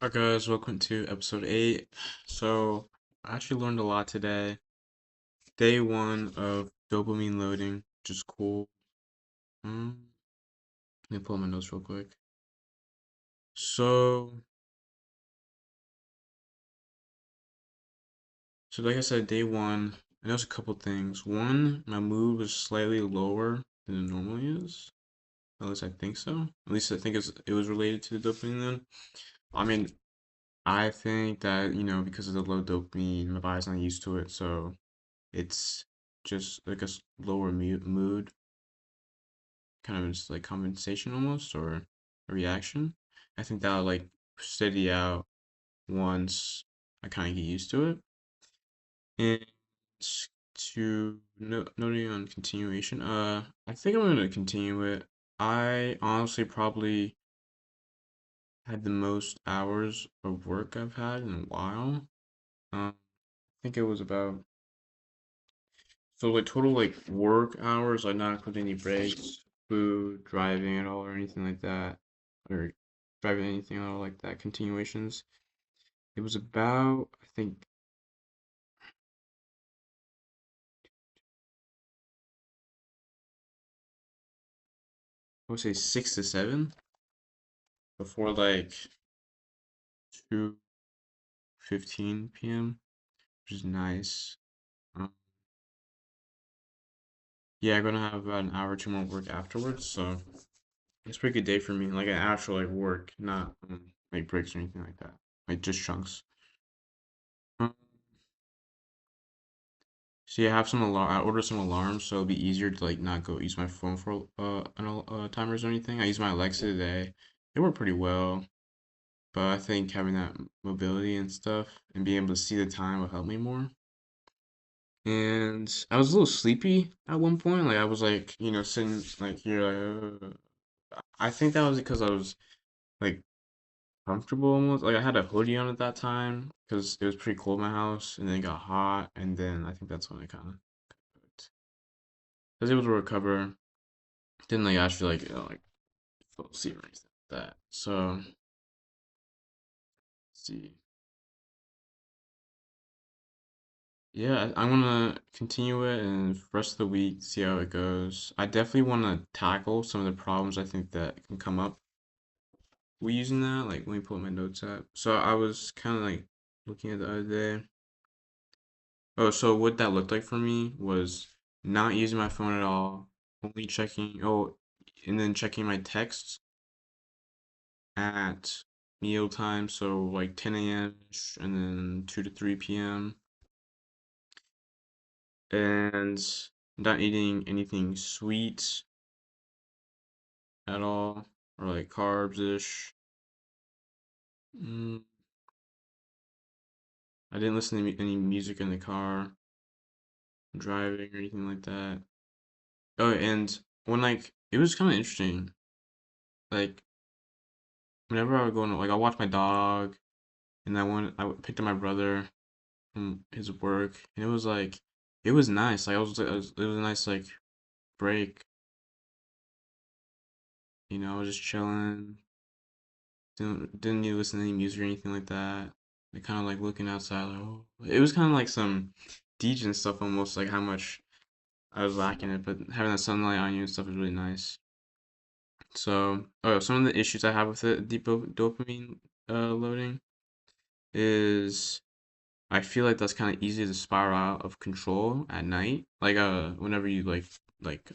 Alright guys, welcome to episode 8. So, I actually learned a lot today. Day 1 of dopamine loading, which is cool. Let me pull up my notes real quick. So, so like I said, day 1, I noticed a couple things. One, my mood was slightly lower than it normally is. At least I think so. At least I think it was related to the dopamine then. I mean, I think that, because of the low dopamine, my body's not used to it, so it's just like a lower mood, kind of just like compensation almost, or a reaction. I think that'll like steady out once I kind of get used to it. And to noting on continuation, I think I'm gonna continue it. I honestly probably had the most hours of work I've had in a while. I think it was about so like total like work hours, like not including any breaks, food, driving at all, or anything like that, or driving anything at all like that. Continuations. It was about I think I would say 6 to 7 before like 2:15 p.m., which is nice. Um, yeah, I'm gonna have about an hour or two more work afterwards, so it's a pretty good day for me. Like an actual like work, not like breaks or anything like that. Like just chunks. Um, See, I have some alarm. I ordered some alarms, so it'll be easier to like not go use my phone for timers or anything. I used my Alexa today. It worked pretty well, but I think having that mobility and stuff and being able to see the time will help me more. And I was a little sleepy at one point. Like I was like, sitting like here. I think that was because I was like comfortable almost. Like I had a hoodie on at that time because it was pretty cold in my house, and then it got hot, and then I think that's when it kind of. I was able to recover. Didn't like actually like fall asleep or anything like that. So let's see. Yeah, I'm gonna continue it and for the rest of the week see how it goes. I definitely want to tackle some of the problems I think that can come up with using that. Like let me pull up my notes up. So I was kind of like looking at the other day. Oh, so what that looked like for me was not using my phone at all, only checking. Oh, and then checking my texts at meal time, so like 10 a.m. and then 2 to 3 p.m. and not eating anything sweet at all or like carbs-ish. Mm, I didn't listen to any music in the car, driving or anything like that. Oh, and when like it was kind of interesting. Like whenever I would go like I watched my dog, and I picked up my brother from his work, and it was like it was nice. Like it was a nice like break. I was just chilling. Didn't need to listen to any music or anything like that. Like kind of like looking outside, like oh, it was kind of like some DJ stuff almost, like how much I was lacking it. But having that sunlight on you and stuff is really nice. So, oh, some of the issues I have with the dopamine loading is I feel like that's kind of easy to spiral out of control at night. Like whenever you like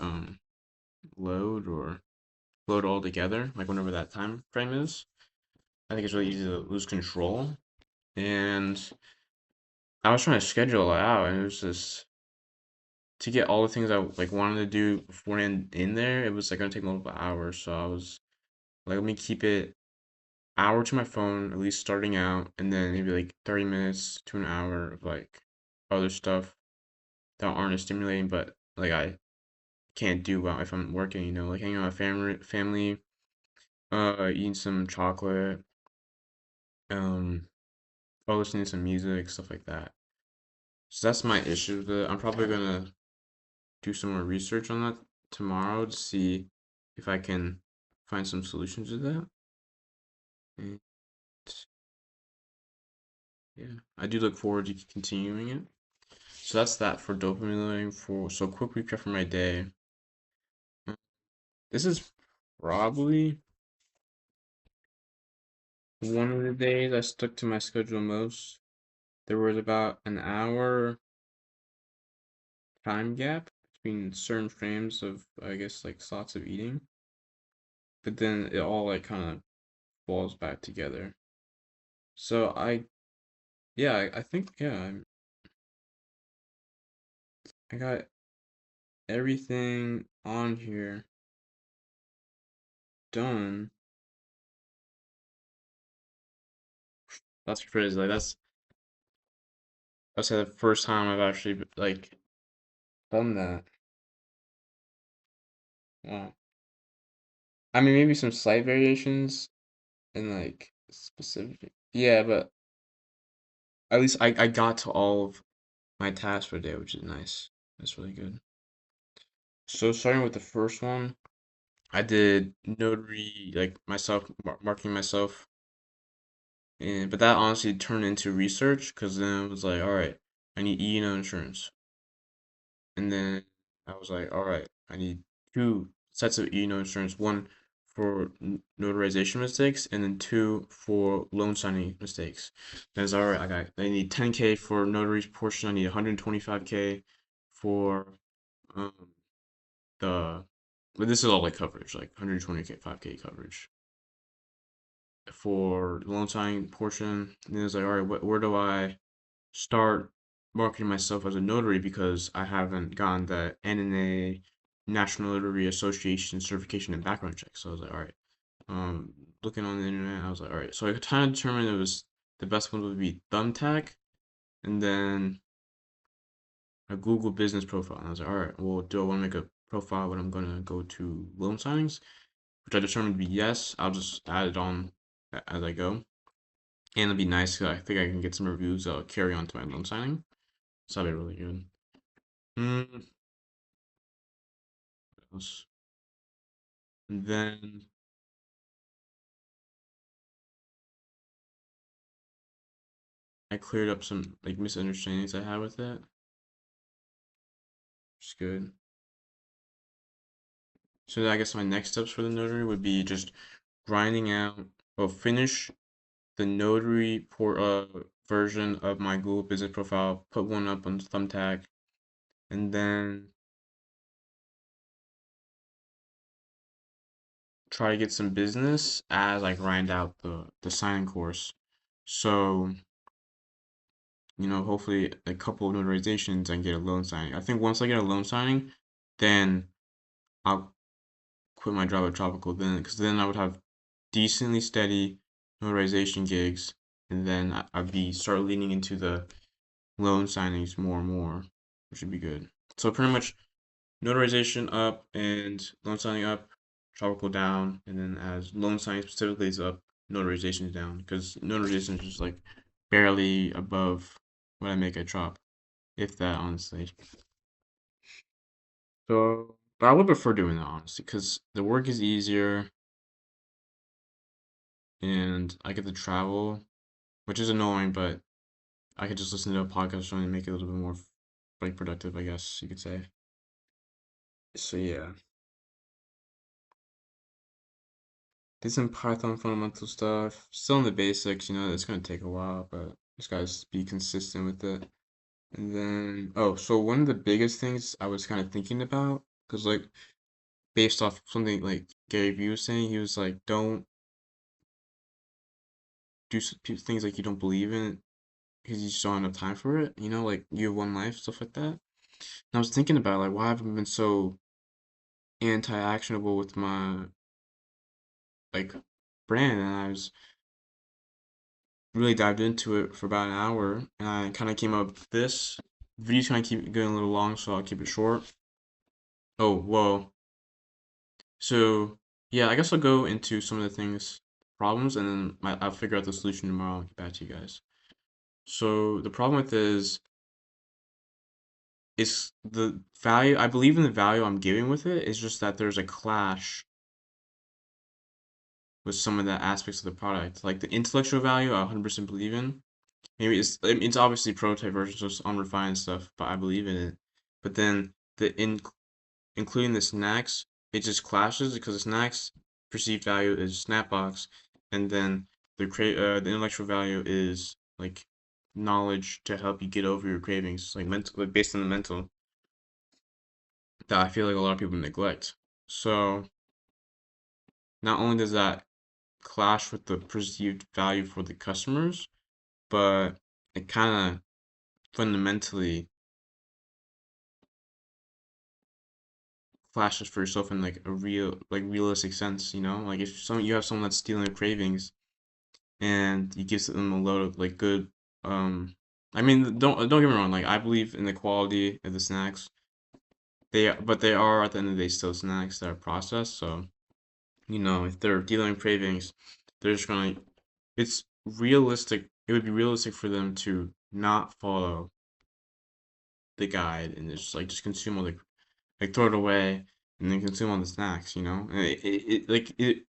load or load all together, like whenever that time frame is. I think it's really easy to lose control. And I was trying to schedule it out, and it was just to get all the things I like wanted to do before in there. It was like gonna take multiple hours, so I was like, let me keep it hour to my phone at least starting out, and then maybe like 30 minutes to an hour of like other stuff that aren't as stimulating, but like I can't do well if I'm working. Like hanging out with family, eating some chocolate, um, or listening to some music, stuff like that. So that's my issue with it. I'm probably gonna do some more research on that tomorrow to see if I can find some solutions to that. And yeah, I do look forward to continuing it. So that's that for dopamine loading. For so quick recap for my day. This is probably one of the days I stuck to my schedule most. There was about an hour time gap between certain frames of, I guess, like slots of eating, but then it all like kind of falls back together. So yeah, I think, yeah, I got everything on here done. That's crazy. Like that's the first time I've actually like done that. Yeah. I mean, maybe some slight variations in like specific. Yeah, but at least I got to all of my tasks for the day, which is nice. That's really good. So starting with the first one, I did notary like myself marking myself, and but that honestly turned into research because then it was like, all right, I need E&O insurance, and then I was like, all right, I need two sets of E&O insurance, one for notarization mistakes, and then two for loan signing mistakes. Then it's all right. I need 10K for notary's portion. I need 125K for um the but this is all like coverage, like 120K, 5K coverage for the loan signing portion. And then it's like, all right, where do I start marketing myself as a notary because I haven't gotten the NNA National Notary Association certification and background check. So I was like, all right. Looking on the internet, I was like, all right. So I kind of determined it was the best one would be Thumbtack, and then a Google business profile. And I was like, all right, well, do I want to make a profile when I'm gonna go to loan signings? Which I determined to be yes. I'll just add it on as I go, and it'll be nice because I think I can get some reviews that'll carry on to my loan signing. So that'll be really good. What else? And then I cleared up some like misunderstandings I had with it, which is good. So I guess my next steps for the notary would be just grinding out or finish the notary version of my Google business profile, put one up on Thumbtack, and then try to get some business as I grind out the signing course. So, hopefully a couple of notarizations and get a loan signing. I think once I get a loan signing, then I'll quit my job at Tropical then, because then I would have decently steady notarization gigs, and then I'd be start leaning into the loan signings more and more, which would be good. So pretty much notarization up and loan signing up, Tropical down, and then as loan signing specifically is up, notarization is down because notarization is just like barely above what I make at Trop, if that honestly. So, but I would prefer doing that honestly because the work is easier and I get to travel, which is annoying, but I could just listen to a podcast and make it a little bit more like productive, I guess you could say. So yeah, did some Python fundamental stuff. Still in the basics, it's gonna take a while, but just gotta be consistent with it. And then, oh, so one of the biggest things I was kind of thinking about, because like based off something like Gary Vee was saying, he was like, don't do things like you don't believe in because you just don't have enough time for it. Like you have one life, stuff like that. And I was thinking about like why haven't I been so anti-actionable with my like brand, and I was really dived into it for about an hour, and I kind of came up with this. Videos kind of keep getting a little long, so I'll keep it short. Oh, well, so yeah, I guess I'll go into some of the things, problems, and then I'll figure out the solution tomorrow. I'll get back to you guys. So the problem with is the value. I believe in the value I'm giving with it. It's just that there's a clash with some of the aspects of the product, like the intellectual value. I 100% believe in, Maybe it's obviously prototype version, so it's unrefined stuff, but I believe in it. But then the including the snacks, it just clashes because the snacks perceived value is Snapbox, and then the intellectual value is like knowledge to help you get over your cravings, like mental, like based on the mental that I feel like a lot of people neglect. So not only does that clash with the perceived value for the customers, but it kind of fundamentally flashes for yourself in like a realistic sense, you know? Like if you have someone that's stealing their cravings and you give them a load of like good I mean don't get me wrong, like I believe in the quality of the snacks. But they are at the end of the day still snacks that are processed, so you know, if they're dealing with cravings, they're just gonna it's realistic it would be realistic for them to not follow the guide and just consume all the like throw it away and then consume all the snacks, you know? And it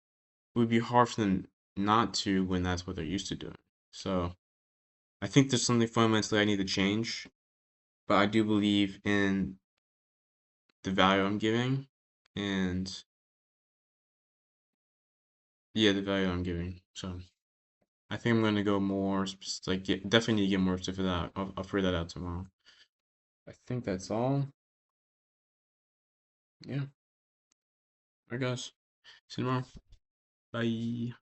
would be hard for them not to when that's what they're used to doing. So I think there's something fundamentally I need to change, but I do believe in the value I'm giving and yeah, the value I'm giving. So I think I'm gonna go more definitely need to get more stuff for that. I'll figure that out tomorrow. I think that's all. Yeah, I guess. See you tomorrow. Bye.